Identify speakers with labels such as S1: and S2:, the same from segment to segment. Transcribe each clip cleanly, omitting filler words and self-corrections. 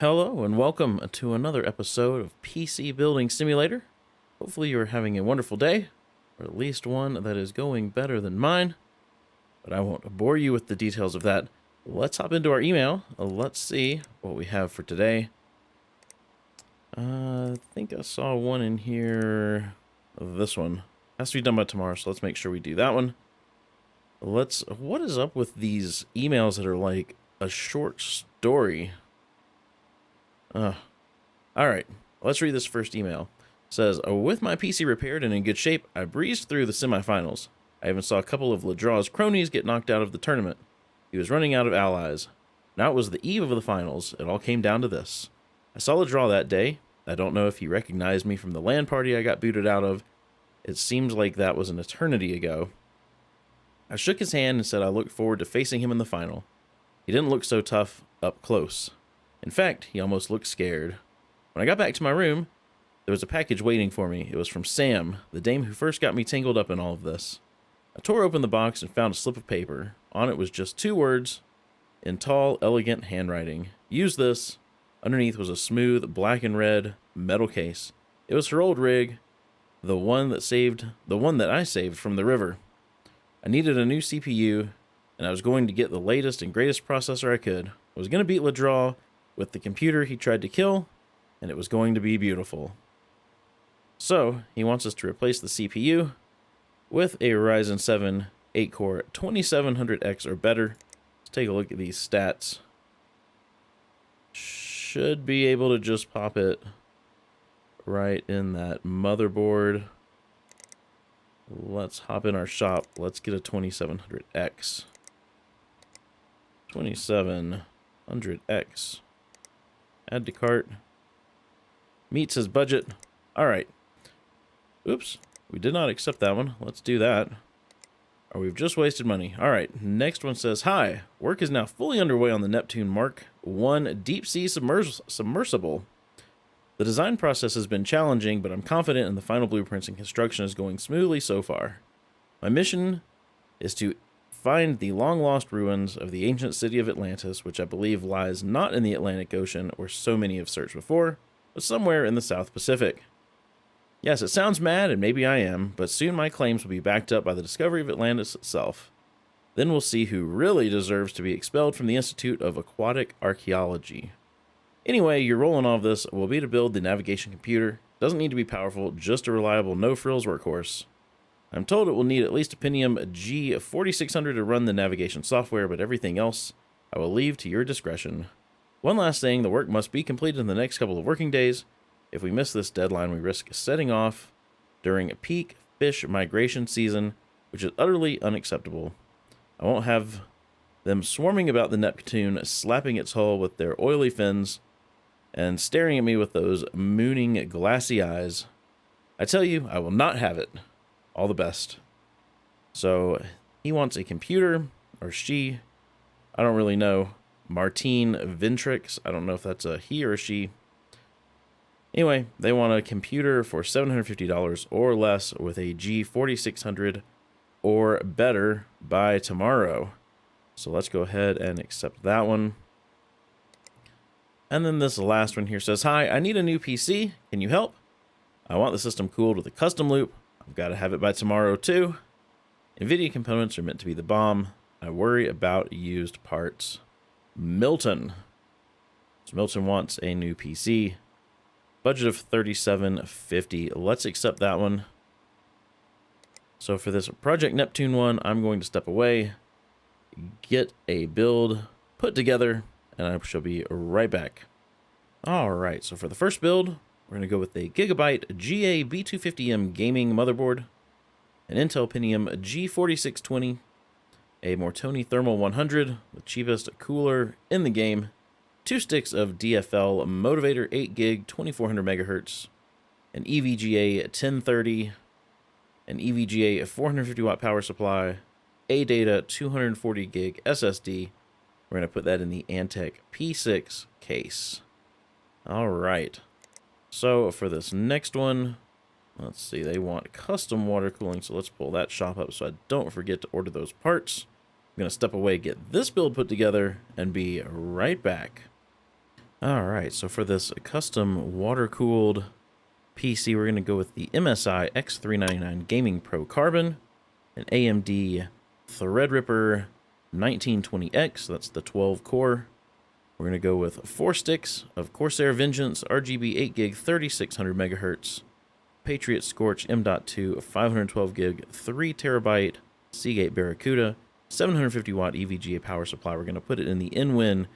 S1: Hello and welcome to another episode of PC Building Simulator. Hopefully you are having a wonderful day, or at least one that is going better than mine. But I won't bore you with the details of that. Let's hop into our email. Let's see what we have for today. I think I saw one in here. This one has to be done by tomorrow, so let's make sure we do that one. What is up with these emails that are like a short story? Alright, let's read this first email. It says, with my PC repaired and in good shape, I breezed through the semifinals. I even saw a couple of Ledraw's cronies get knocked out of the tournament. He was running out of allies. Now it was the eve of the finals. It all came down to this. I saw Ledraw that day. I don't know if he recognized me from the LAN party I got booted out of. It seems like that was an eternity ago. I shook his hand and said I looked forward to facing him in the final. He didn't look so tough up close. In fact, he almost looked scared. When I got back to my room, there was a package waiting for me. It was from Sam, the dame who first got me tangled up in all of this. I tore open the box and found a slip of paper. On it was just 2 words in tall, elegant handwriting. Use this. Underneath was a smooth black and red metal case. It was her old rig, the one that I saved from the river. I needed a new CPU, and I was going to get the latest and greatest processor I could. I was going to beat Ledraw with the computer he tried to kill, and it was going to be beautiful. So, he wants us to replace the CPU with a Ryzen 7 8-core 2700X or better. Let's take a look at these stats. Should be able to just pop it right in that motherboard. Let's hop in our shop. Let's get a 2700X. 2700X. Add to cart. Meets his budget. Alright. Oops. We did not accept that one. Let's do that. Or we've just wasted money. Alright. Next one says, hi. Work is now fully underway on the Neptune Mark 1 deep sea submersible. The design process has been challenging, but I'm confident in the final blueprints and construction is going smoothly so far. My mission is to find the long-lost ruins of the ancient city of Atlantis, which I believe lies not in the Atlantic Ocean, where so many have searched before, but somewhere in the South Pacific. Yes, it sounds mad, and maybe I am, but soon my claims will be backed up by the discovery of Atlantis itself. Then we'll see who really deserves to be expelled from the Institute of Aquatic Archaeology. Anyway, your role in all of this will be to build the navigation computer. Doesn't need to be powerful, just a reliable, no-frills workhorse. I'm told it will need at least a Pentium G4600 to run the navigation software, but everything else I will leave to your discretion. One last thing, the work must be completed in the next couple of working days. If we miss this deadline, we risk setting off during a peak fish migration season, which is utterly unacceptable. I won't have them swarming about the Neptune, slapping its hull with their oily fins, and staring at me with those mooning, glassy eyes. I tell you, I will not have it. All the best. So, he wants a computer, or she, I don't really know. Martine Ventrix, I don't know if that's a he or a she. Anyway, they want a computer for $750 or less with a G4600 or better by tomorrow. So let's go ahead and accept that one. And then this last one here says, hi, I need a new PC. Can you help? I want the system cooled with a custom loop. I've got to have it by tomorrow too. NVIDIA components are meant to be the bomb. I worry about used parts. Milton. So Milton wants a new PC. Budget of $37.50. Let's accept that one. So for this Project Neptune one, I'm going to step away, get a build put together, and I shall be right back. Alright, so for the first build, we're going to go with a Gigabyte GA B250M gaming motherboard, an Intel Pentium G4620, a Mortoni Thermal 100, the cheapest cooler in the game, 2 sticks of DFL Motivator 8GB 2400 MHz, an EVGA 1030, an EVGA 450 watt power supply, ADATA 240 gig SSD. We're going to put that in the Antec P6 case. All right. So for this next one, let's see, they want custom water cooling, so let's pull that shop up so I don't forget to order those parts. I'm going to step away, get this build put together, and be right back. Alright, so for this custom water-cooled PC, we're going to go with the MSI X399 Gaming Pro Carbon, an AMD Threadripper 1920X, that's the 12 core. We're going to go with 4 sticks of Corsair Vengeance RGB 8GB 3600 megahertz, Patriot Scorch M.2 512 gig 3 terabyte Seagate Barracuda 750 watt EVGA power supply. We're going to put it in the InWin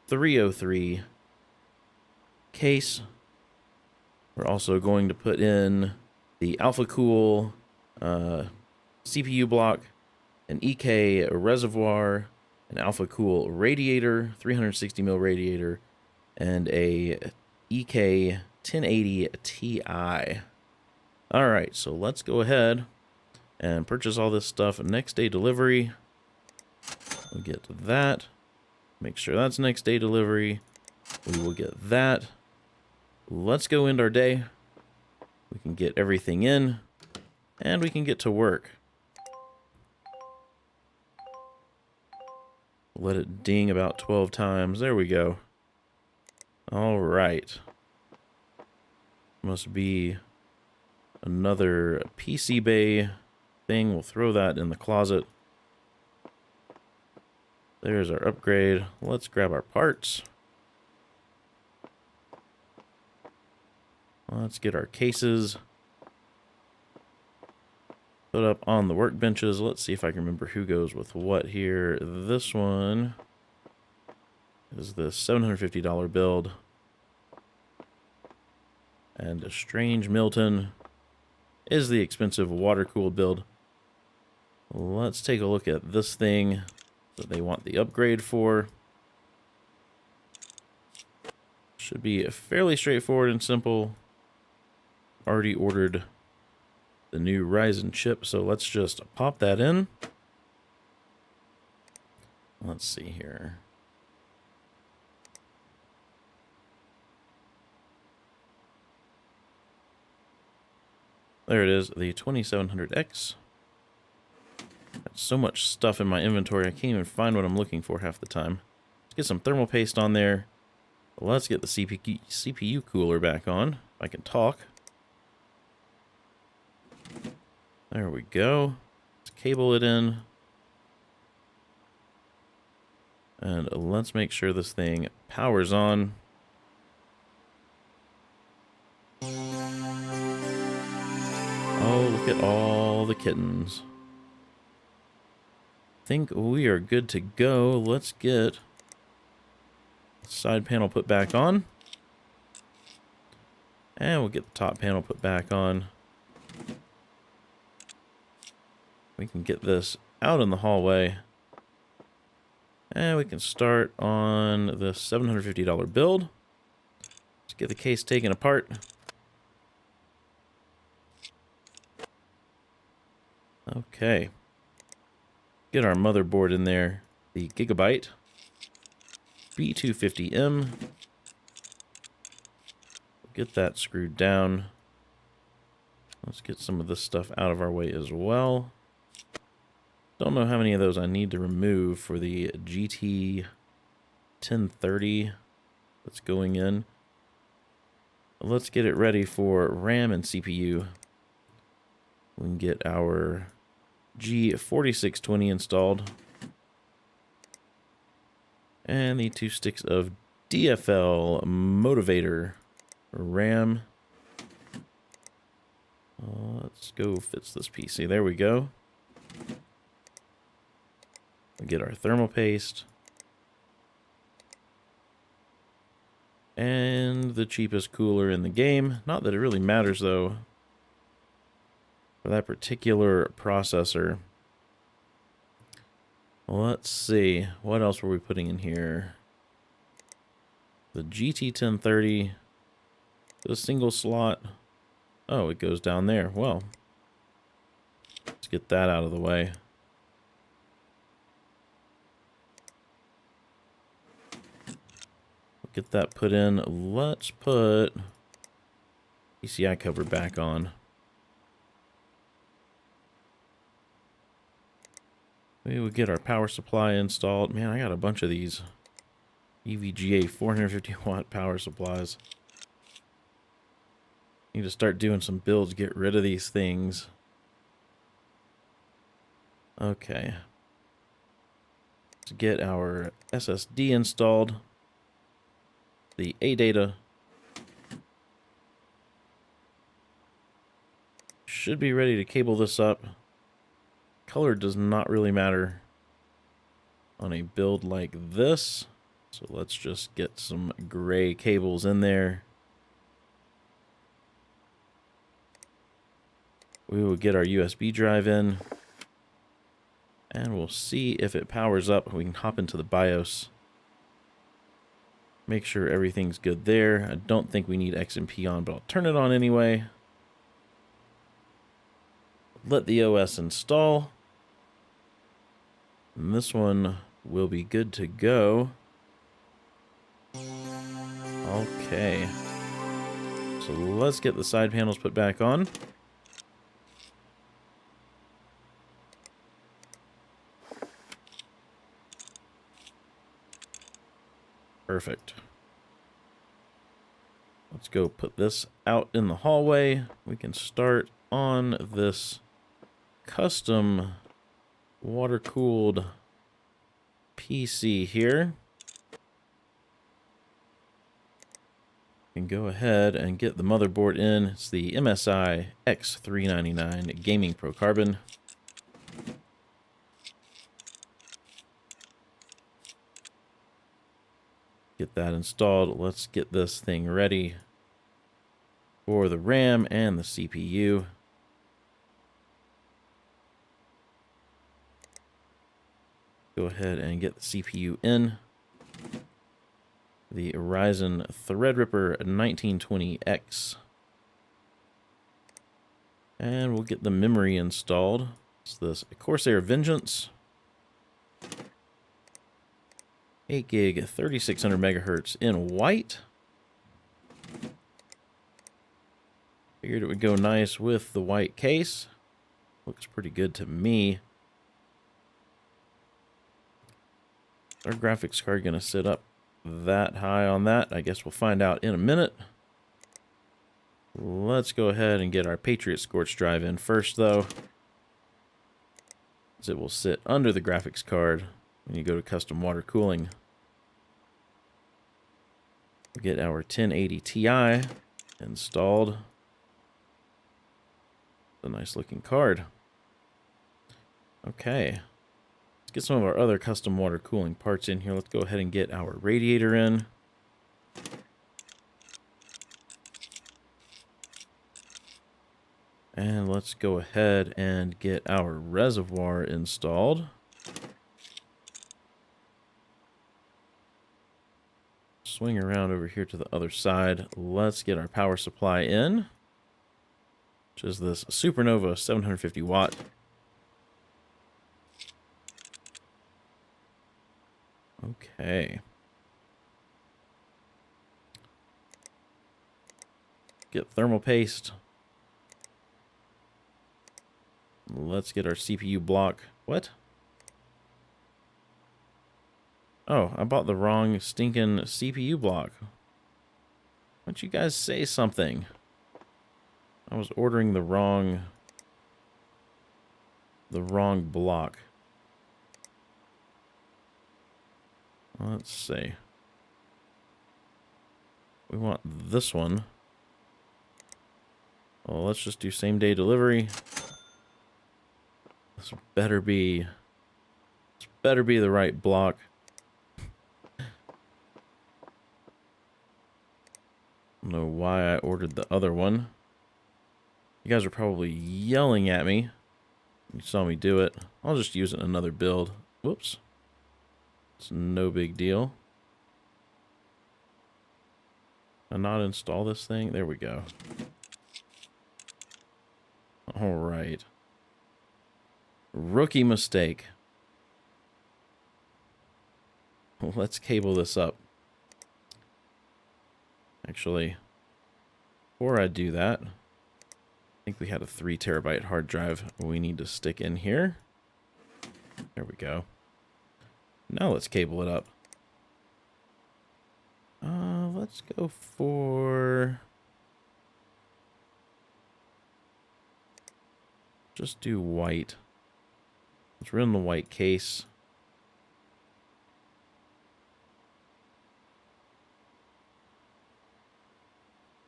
S1: 303 case. We're also going to put in the AlphaCool CPU block, an EK reservoir, an AlphaCool radiator, 360mm radiator, and a EK 1080 Ti. Alright, so let's go ahead and purchase all this stuff. Next day delivery. We'll get that. Make sure that's next day delivery. We will get that. Let's go end our day. We can get everything in, and we can get to work. Let it ding about 12 times. There we go. Alright. Must be another PC bay thing. We'll throw that in the closet. There's our upgrade. Let's grab our parts. Let's get our cases put up on the workbenches. Let's see if I can remember who goes with what here. This one is the $750 build. And a Strange Milton is the expensive water-cooled build. Let's take a look at this thing that they want the upgrade for. Should be fairly straightforward and simple. Already ordered the new Ryzen chip, so let's just pop that in. Let's see here. There it is, the 2700X. Got so much stuff in my inventory, I can't even find what I'm looking for half the time. Let's get some thermal paste on there. Let's get the CPU cooler back on, if I can talk. There we go. Let's cable it in. And let's make sure this thing powers on. Oh, look at all the kittens. Think we are good to go. Let's get the side panel put back on. And we'll get the top panel put back on. We can get this out in the hallway. And we can start on the $750 build. Let's get the case taken apart. Okay. Get our motherboard in there. The Gigabyte B250M. Get that screwed down. Let's get some of this stuff out of our way as well. Don't know how many of those I need to remove for the GT 1030 that's going in. Let's get it ready for RAM and CPU. We can get our G4620 installed. And the 2 sticks of DFL motivator RAM. Let's go fix this PC. There we go. We get our thermal paste. And the cheapest cooler in the game. Not that it really matters though. For that particular processor. Let's see. What else were we putting in here? The GT 1030. The single slot. Oh, it goes down there. Well, let's get that out of the way. Get that put in. Let's put PCI cover back on. We would get our power supply installed. Man, I got a bunch of these EVGA 450 watt power supplies. Need to start doing some builds, get rid of these things. Okay. Let's get our SSD installed. The ADATA should be ready to cable this up. Color does not really matter on a build like this. So let's just get some gray cables in there. We will get our USB drive in. And we'll see if it powers up. We can hop into the BIOS. Make sure everything's good there. I don't think we need XMP on, but I'll turn it on anyway. Let the OS install. And this one will be good to go. Okay. So let's get the side panels put back on. Perfect. Let's go put this out in the hallway. We can start on this custom water-cooled PC here. We can go ahead and get the motherboard in. It's the MSI X399 Gaming Pro Carbon. Get that installed. Let's get this thing ready for the RAM and the CPU. Go ahead and get the CPU in. The Ryzen Threadripper 1920X. And we'll get the memory installed. It's this Corsair Vengeance. 8 gig, 3600 megahertz in white. Figured it would go nice with the white case. Looks pretty good to me. Our graphics card gonna sit up that high on that? I guess we'll find out in a minute. Let's go ahead and get our Patriot Scorch drive in first, though. As it will sit under the graphics card when you go to custom water cooling. We'll get our 1080 Ti installed. A nice looking card. Okay. Let's get some of our other custom water cooling parts in here. Let's go ahead and get our radiator in. And let's go ahead and get our reservoir installed. Swing around over here to the other side. Let's get our power supply in, which is this Supernova 750 watt. Okay. Get thermal paste. Let's get our CPU block. What? Oh, I bought the wrong stinking CPU block. Why don't you guys say something? I was ordering the wrong block. Let's see. We want this one. Well, let's just do same day delivery. This better be the right block. I don't know why I ordered the other one. You guys are probably yelling at me. You saw me do it. I'll just use it in another build. Whoops. It's no big deal. I'll not install this thing. There we go. All right. Rookie mistake. Let's cable this up. Actually, before I do that, I think we had a 3 terabyte hard drive we need to stick in here. There we go. Now let's cable it up. let's go for... just do white. Let's run the white case.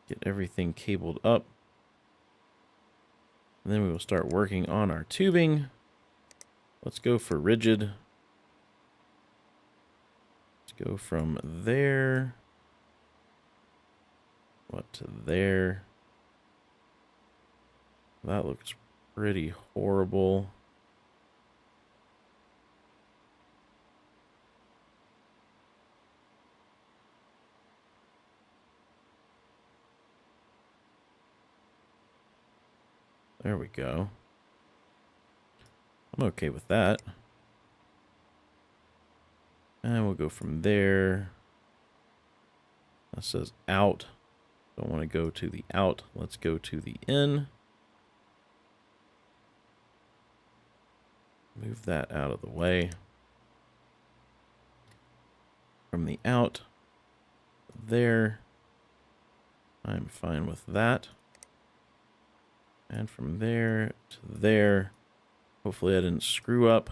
S1: Get everything cabled up. And then we will start working on our tubing. Let's go for rigid. Let's go from there. What to there? That looks pretty horrible. There we go. I'm okay with that. And we'll go from there. That says out. Don't want to go to the out. Let's go to the in. Move that out of the way. From the out, there. I'm fine with that. And from there to there. Hopefully I didn't screw up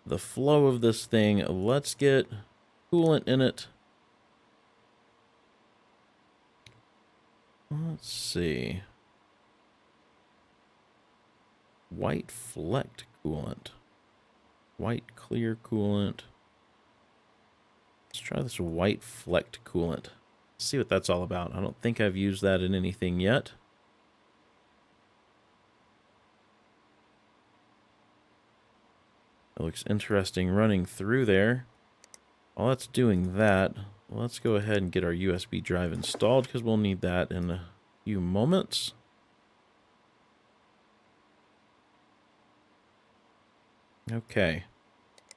S1: the flow of this thing. Let's get coolant in it. Let's see. White flecked coolant. White clear coolant. Let's try this white flecked coolant. See what that's all about. I don't think I've used that in anything yet. It looks interesting running through there. While that's doing that, let's go ahead and get our USB drive installed because we'll need that in a few moments. Okay.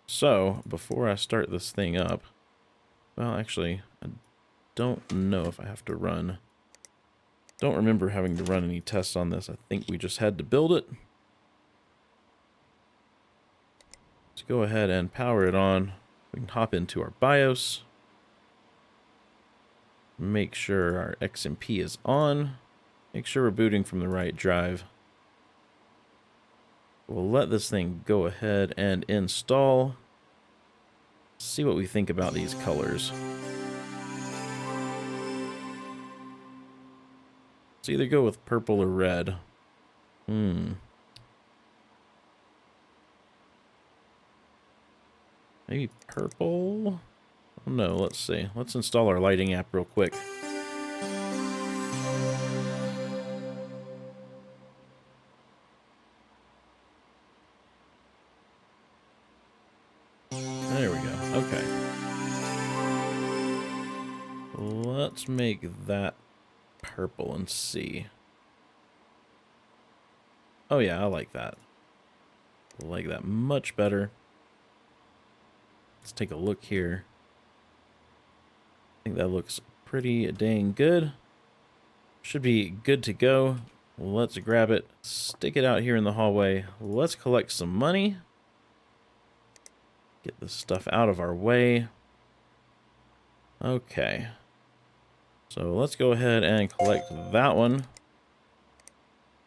S1: So, before I start this thing up, well, actually, I don't know if I have to run. Don't remember having to run any tests on this. I think we just had to build it. Let's go ahead and power it on. We can hop into our BIOS. Make sure our XMP is on. Make sure we're booting from the right drive. We'll let this thing go ahead and install. See what we think about these colors. Let's either go with purple or red. Maybe purple? Oh, no, let's see. Let's install our lighting app real quick. There we go. Okay. Let's make that purple and see. Oh yeah, I like that. I like that much better. Let's take a look here. I think that looks pretty dang good. Should be good to go. Let's grab it, stick it out here in the hallway. Let's collect some money. Get this stuff out of our way. Okay. So let's go ahead and collect that one.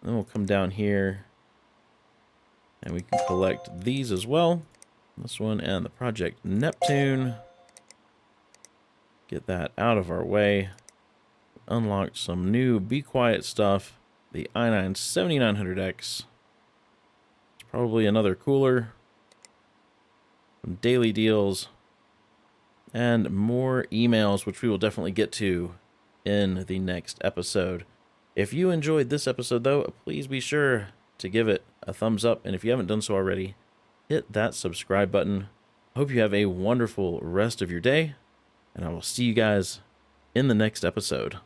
S1: Then we'll come down here and we can collect these as well. This one and the Project Neptune. Get that out of our way. Unlocked some new Be Quiet stuff. The i9 7900X. It's probably another cooler. Some daily deals. And more emails, which we will definitely get to in the next episode. If you enjoyed this episode, though, please be sure to give it a thumbs up. And if you haven't done so already, hit that subscribe button. I hope you have a wonderful rest of your day, and I will see you guys in the next episode.